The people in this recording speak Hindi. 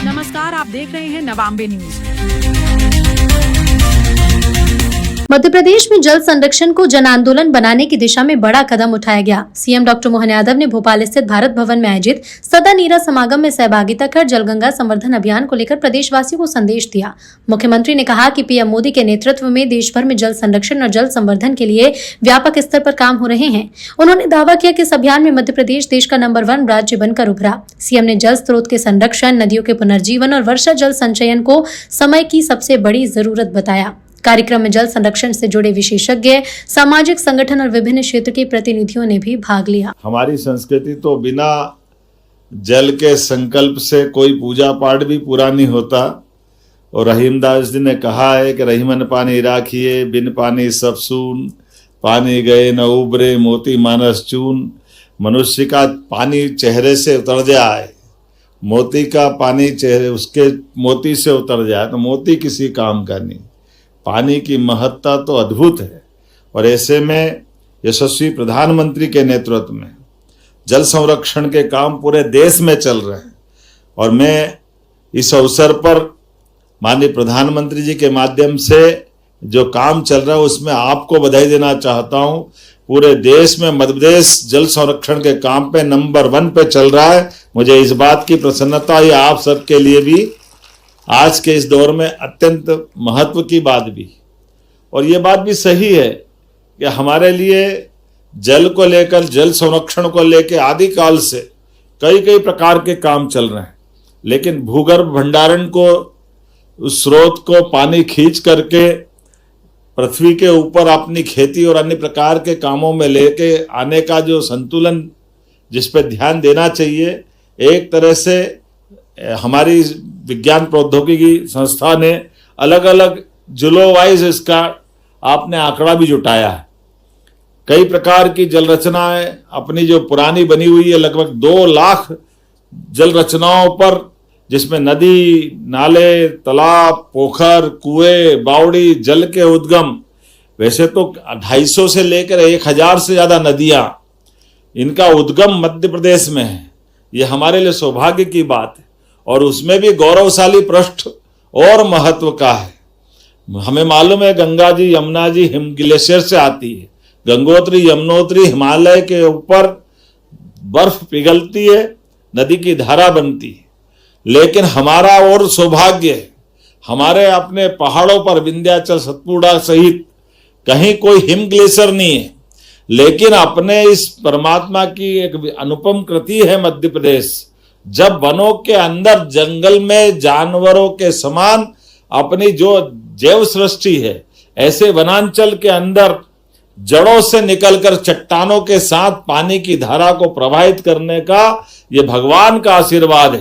नमस्कार, आप देख रहे हैं नवांबे न्यूज। मध्य प्रदेश में जल संरक्षण को जन आंदोलन बनाने की दिशा में बड़ा कदम उठाया गया। सीएम डॉक्टर मोहन यादव ने भोपाल स्थित भारत भवन में आयोजित सदा नीरा समागम में सहभागिता कर जलगंगा संवर्धन अभियान को लेकर प्रदेशवासियों को संदेश दिया। मुख्यमंत्री ने कहा कि पीएम मोदी के नेतृत्व में देश भर में जल संरक्षण और जल संवर्धन के लिए व्यापक स्तर पर काम हो रहे हैं। उन्होंने दावा किया कि इस अभियान में मध्य प्रदेश देश का नंबर 1 राज्य बनकर उभरा। सीएम ने जल स्रोत के संरक्षण, नदियों के पुनर्जीवन और वर्षा जल संचयन को समय की सबसे बड़ी जरूरत बताया। कार्यक्रम में जल संरक्षण से जुड़े विशेषज्ञ, सामाजिक संगठन और विभिन्न क्षेत्र के प्रतिनिधियों ने भी भाग लिया। हमारी संस्कृति तो बिना जल के संकल्प से कोई पूजा पाठ भी पूरा नहीं होता। और रहीमदास जी ने कहा है कि रहीमन पानी राखिए, बिन पानी सब सून, पानी गए न उबरे, मोती मानस चून। मनुष्य का पानी चेहरे से उतर जाए, मोती का पानी चेहरे उसके मोती से उतर जाए तो मोती किसी काम का नहीं। पानी की महत्ता तो अद्भुत है। और ऐसे में यशस्वी प्रधानमंत्री के नेतृत्व में जल संरक्षण के काम पूरे देश में चल रहे हैं। और मैं इस अवसर पर माननीय प्रधानमंत्री जी के माध्यम से जो काम चल रहा है उसमें आपको बधाई देना चाहता हूं। पूरे देश में मध्य प्रदेश जल संरक्षण के काम पे नंबर 1 पे चल रहा है। मुझे इस बात की प्रसन्नता है, आप सबके लिए भी आज के इस दौर में अत्यंत महत्व की बात भी। और ये बात भी सही है कि हमारे लिए जल को लेकर, जल संरक्षण को लेकर आदिकाल से कई प्रकार के काम चल रहे हैं। लेकिन भूगर्भ भंडारण को, उस स्रोत को पानी खींच करके पृथ्वी के ऊपर अपनी खेती और अन्य प्रकार के कामों में लेके आने का जो संतुलन, जिस पर ध्यान देना चाहिए, एक तरह से हमारी विज्ञान प्रौद्योगिकी संस्था ने अलग अलग जिलों वाइज इसका आपने आंकड़ा भी जुटाया है। कई प्रकार की जल रचनाएं अपनी जो पुरानी बनी हुई है, लगभग 2 लाख जल रचनाओं पर, जिसमें नदी, नाले, तालाब, पोखर, कुएं, बावड़ी, जल के उद्गम, वैसे तो 250 से लेकर 1000 से ज्यादा नदियां, इनका उद्गम मध्य प्रदेश में है। ये हमारे लिए सौभाग्य की बात है। और उसमें भी गौरवशाली पृष्ठ और महत्व का है। हमें मालूम है गंगा जी, यमुना जी हिम ग्लेशियर से आती है। गंगोत्री, यमुनोत्री हिमालय के ऊपर बर्फ पिघलती है, नदी की धारा बनती है। लेकिन हमारा और सौभाग्य है, हमारे अपने पहाड़ों पर विंध्याचल, सतपुड़ा सहित कहीं कोई हिम ग्लेशियर नहीं है। लेकिन अपने इस परमात्मा की एक अनुपम कृति है मध्य प्रदेश। जब वनों के अंदर, जंगल में जानवरों के समान अपनी जो जैव सृष्टि है, ऐसे वनांचल के अंदर जड़ों से निकलकर चट्टानों के साथ पानी की धारा को प्रवाहित करने का ये भगवान का आशीर्वाद है।